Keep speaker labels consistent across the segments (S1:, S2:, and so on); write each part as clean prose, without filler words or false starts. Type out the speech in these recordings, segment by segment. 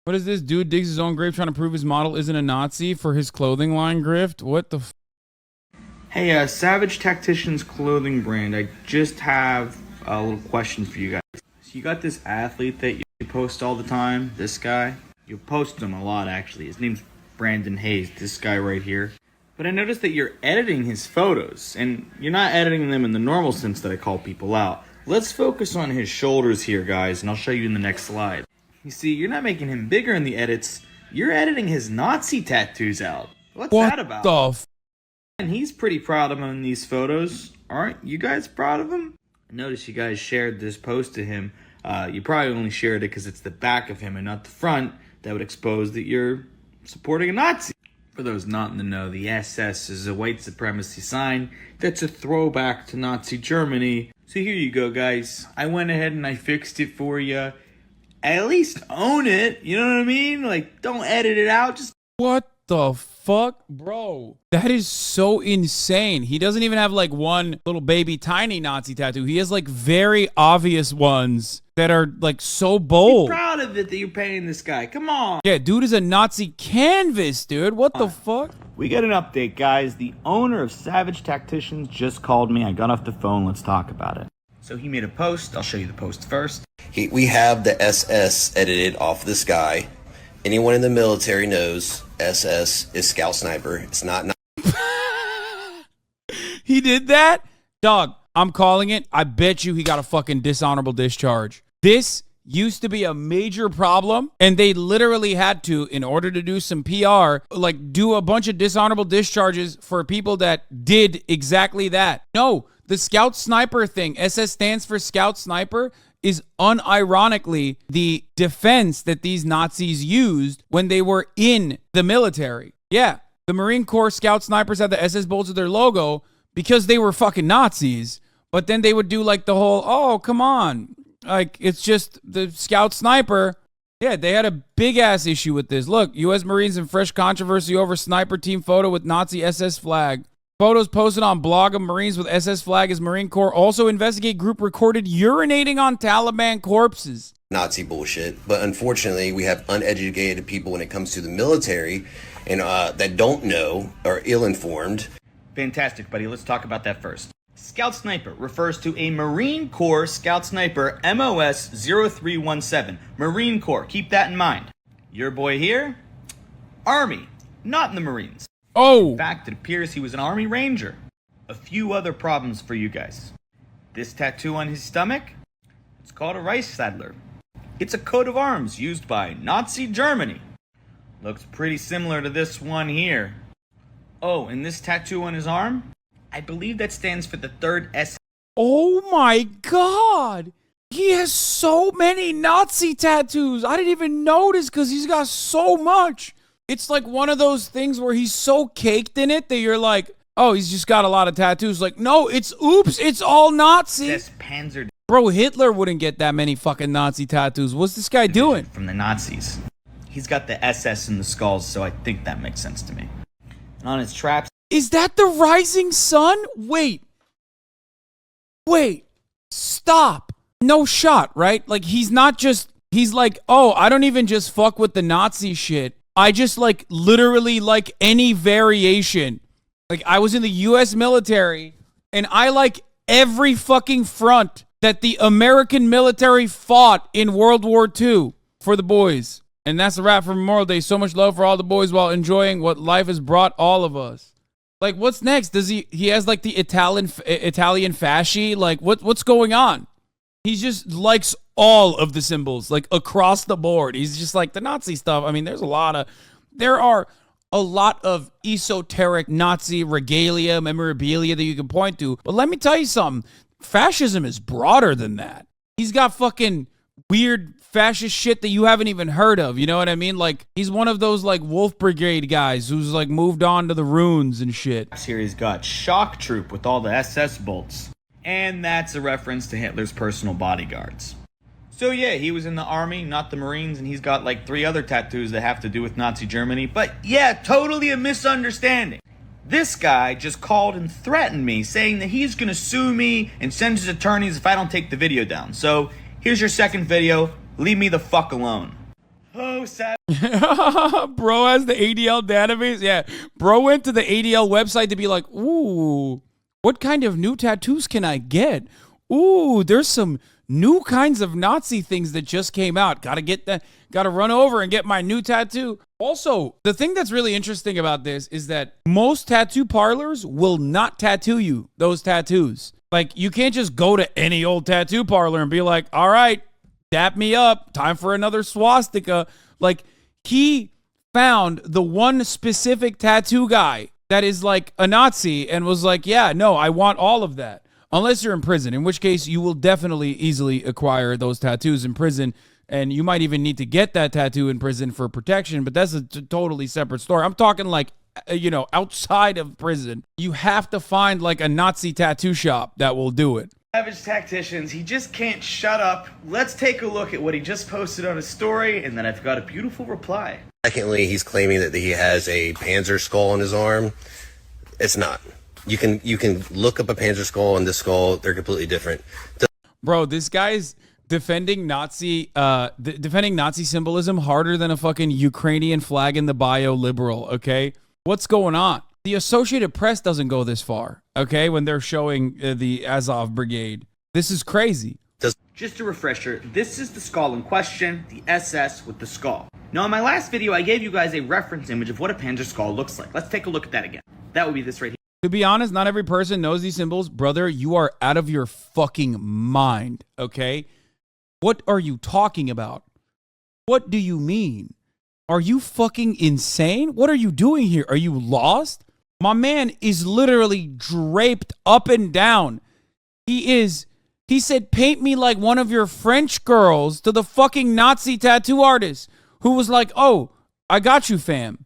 S1: What is this? Dude digs his own grave trying to prove his model isn't a Nazi for his clothing line grift? What the f?
S2: Hey, Savage Tactician's clothing brand, I just have a little question for you guys. So you got this athlete that you post all the time, this guy. You post him a lot, actually. His name's Brandon Hayes, this guy right here. But I noticed that you're editing his photos, and you're not editing them in the normal sense that I call people out. Let's focus on his shoulders here, guys, and I'll show you in the next slide. You see, you're not making him bigger in the edits. You're editing his Nazi tattoos out. What's that about?
S1: What the f?
S2: And he's pretty proud of him in these photos. Aren't you guys proud of him? I noticed you guys shared this post to him. You probably only shared it because it's the back of him and not the front that would expose that you're supporting a Nazi. For those not in the know, the SS is a white supremacy sign that's a throwback to Nazi Germany. So here you go, guys. I went ahead and I fixed it for you. At least own it, you know what I mean? Like, don't edit it out, just...
S1: What the fuck? Bro, that is so insane. He doesn't even have like one little baby tiny Nazi tattoo. He has like very obvious ones that are like so bold.
S2: Be proud of it that you're paying this guy. Come on.
S1: Yeah, dude is a Nazi canvas, dude. What the fuck?
S2: We got an update, guys. The owner of Savage Tacticians just called me. I got off the phone. Let's talk about it. So he made a post. I'll show you the post first.
S3: We have the SS edited off this guy. Anyone in the military knows SS is Scout Sniper. It's not.
S1: He did that? Dog, I'm calling it. I bet you he got a fucking dishonorable discharge. This used to be a major problem, and they literally had to, in order to do some PR, like do a bunch of dishonorable discharges for people that did exactly that. No, the Scout Sniper thing, SS stands for Scout Sniper, is unironically the defense that these Nazis used when they were in the military. Yeah, the Marine Corps Scout Snipers had the SS bolts of their logo because they were fucking Nazis, but then they would do like the whole, oh, come on, like it's just the Scout Sniper. Yeah, they had a big ass issue with this. Look, U.S. Marines in fresh controversy over sniper team photo with Nazi SS flag. Photos posted on blog of Marines with SS flag as Marine Corps also investigate group recorded urinating on Taliban corpses.
S3: Nazi bullshit, but unfortunately we have uneducated people when it comes to the military and that don't know or ill-informed.
S2: Fantastic, buddy. Let's talk about that first. Scout Sniper refers to a Marine Corps Scout Sniper MOS 0317. Marine Corps, keep that in mind. Your boy here, Army, not in the Marines.
S1: Oh!
S2: In fact, it appears he was an Army Ranger. A few other problems for you guys. This tattoo on his stomach, it's called a Reichsadler. It's a coat of arms used by Nazi Germany. Looks pretty similar to this one here. Oh, and this tattoo on his arm, I believe that stands for the 3rd S.
S1: Oh my god! He has so many Nazi tattoos. I didn't even notice because he's got so much. It's like one of those things where he's so caked in it that you're like, oh, he's just got a lot of tattoos. Like, no, it's all Nazi.
S2: That's Panzer.
S1: Bro, Hitler wouldn't get that many fucking Nazi tattoos. What's this guy doing?
S2: From the Nazis. He's got the SS in the skulls, so I think that makes sense to me. And on his traps.
S1: Is that the rising sun? Wait. Stop. No shot, right? Like, he's like, oh, I don't even just fuck with the Nazi shit. I just like literally like any variation. Like I was in the US military and I like every fucking front that the American military fought in World War II for the boys. And that's a wrap for Memorial Day. So much love for all the boys while enjoying what life has brought all of us. Like what's next? Does he has like the Italian fasci? Like what's going on? He just likes all of the symbols, like across the board. He's just like the Nazi stuff. I mean, there are a lot of esoteric Nazi regalia, memorabilia that you can point to. But let me tell you something. Fascism is broader than that. He's got fucking weird fascist shit that you haven't even heard of. You know what I mean? Like, he's one of those, like, Wolf Brigade guys who's, like, moved on to the runes and shit.
S2: Here he's got Shock Troop with all the SS bolts. And that's a reference to Hitler's personal bodyguards. So yeah, he was in the Army, not the Marines, and he's got like 3 other tattoos that have to do with Nazi Germany. But yeah, totally a misunderstanding. This guy just called and threatened me, saying that he's gonna sue me and send his attorneys if I don't take the video down. So here's your second video. Leave me the fuck alone. Oh Savage.
S1: Bro has the ADL database. Yeah, bro went to the ADL website to be like, ooh, what kind of new tattoos can I get? Ooh, there's some new kinds of Nazi things that just came out. Gotta get that. Gotta run over and get my new tattoo. Also, the thing that's really interesting about this is that most tattoo parlors will not tattoo you those tattoos. Like, you can't just go to any old tattoo parlor and be like, all right, dap me up. Time for another swastika. Like, he found the one specific tattoo guy that is like a Nazi and was like, yeah, no, I want all of that. Unless you're in prison, in which case you will definitely easily acquire those tattoos in prison. And you might even need to get that tattoo in prison for protection, but that's a totally separate story. I'm talking like, outside of prison. You have to find like a Nazi tattoo shop that will do it.
S2: Savage Tacticians, he just can't shut up. Let's take a look at what he just posted on his story, and then I've got a beautiful reply.
S3: Secondly, he's claiming that he has a Panzer skull on his arm. It's not. You can look up a Panzer skull and this skull. They're completely different.
S1: Bro, this guy's defending Nazi symbolism harder than a fucking Ukrainian flag in the bio liberal, okay? What's going on? The Associated Press doesn't go this far, okay, when they're showing the Azov Brigade. This is crazy.
S2: Just a refresher, this is the skull in question, the SS with the skull. Now, in my last video, I gave you guys a reference image of what a Panzer skull looks like. Let's take a look at that again. That would be this right here.
S1: To be honest, not every person knows these symbols. Brother, you are out of your fucking mind, okay? What are you talking about? What do you mean? Are you fucking insane? What are you doing here? Are you lost? My man is literally draped up and down. He said, paint me like one of your French girls, to the fucking Nazi tattoo artist who was like, oh, I got you, fam.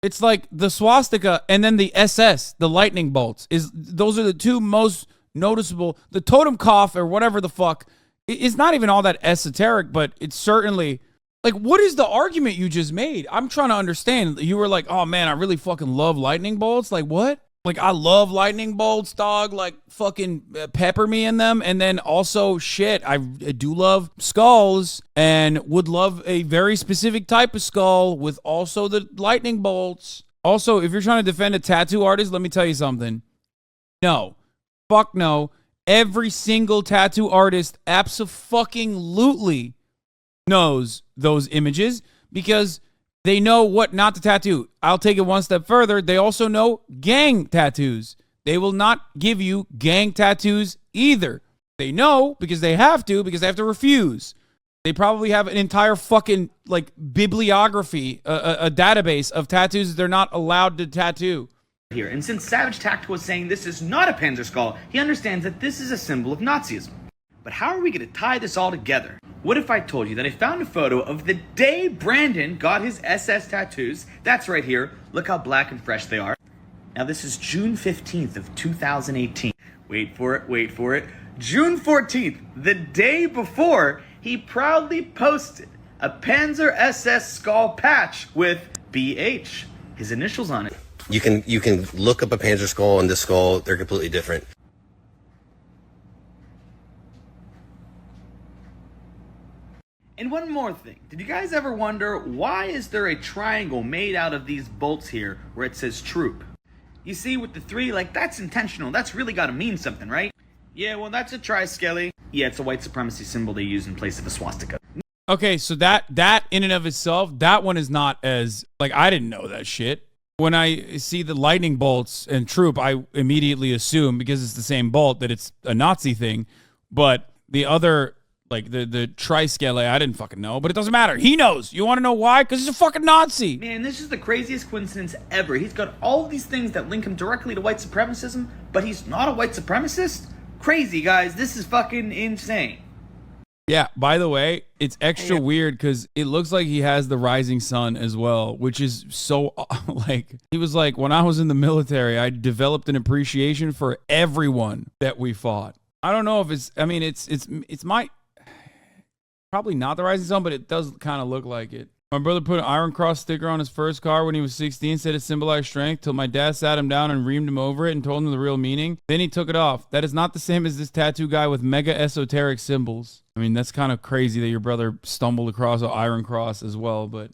S1: It's like the swastika and then the SS, the lightning bolts. Those are the two most noticeable. The totem cough or whatever the fuck is not even all that esoteric, but it's certainly like, what is the argument you just made? I'm trying to understand. You were like, oh man, I really fucking love lightning bolts. Like what? Like, I love lightning bolts, dog. Like, fucking pepper me in them. And then also, shit, I do love skulls and would love a very specific type of skull with also the lightning bolts. Also, if you're trying to defend a tattoo artist, let me tell you something. No. Fuck no. Every single tattoo artist abso-fucking-lutely knows those images because they know what not to tattoo. I'll take it one step further. They also know gang tattoos. They will not give you gang tattoos either. They know because they have to refuse. They probably have an entire fucking like bibliography, a database of tattoos they're not allowed to tattoo.
S2: Here, and since Savage Tactical was saying this is not a Panzer skull, he understands that this is a symbol of Nazism. But how are we going to tie this all together? What if I told you that I found a photo of the day Brandon got his SS tattoos? That's right here. Look how black and fresh they are. Now this is June 15th of 2018. Wait for it. June 14th, the day before, he proudly posted a Panzer SS skull patch with BH, his initials on it.
S3: You can look up a Panzer skull and this skull. They're completely different.
S2: And one more thing, did you guys ever wonder why is there a triangle made out of these bolts here where it says troop? You see with the three, like that's intentional, that's really gotta mean something, right? Yeah, well that's a tri-skelly. Yeah, it's a white supremacy symbol they use in place of a swastika.
S1: Okay, so that in and of itself, that one is not as, like, I didn't know that shit. When I see the lightning bolts and troop, I immediately assume, because it's the same bolt, that it's a Nazi thing. But the other, like, the tri-scale, I didn't fucking know. But it doesn't matter. He knows. You want to know why? Because he's a fucking Nazi.
S2: Man, this is the craziest coincidence ever. He's got all these things that link him directly to white supremacism, but he's not a white supremacist? Crazy, guys. This is fucking insane.
S1: Yeah, by the way, it's extra weird because it looks like he has the rising sun as well, which is so, like, he was like, when I was in the military, I developed an appreciation for everyone that we fought. I don't know if it's, I mean, it's probably not the rising sun, but it does kind of look like it. My brother put an Iron Cross sticker on his first car when he was 16, said it symbolized strength, till my dad sat him down and reamed him over it and told him the real meaning. Then he took it off. That is not the same as this tattoo guy with mega esoteric symbols. I mean, that's kind of crazy that your brother stumbled across an Iron Cross as well, but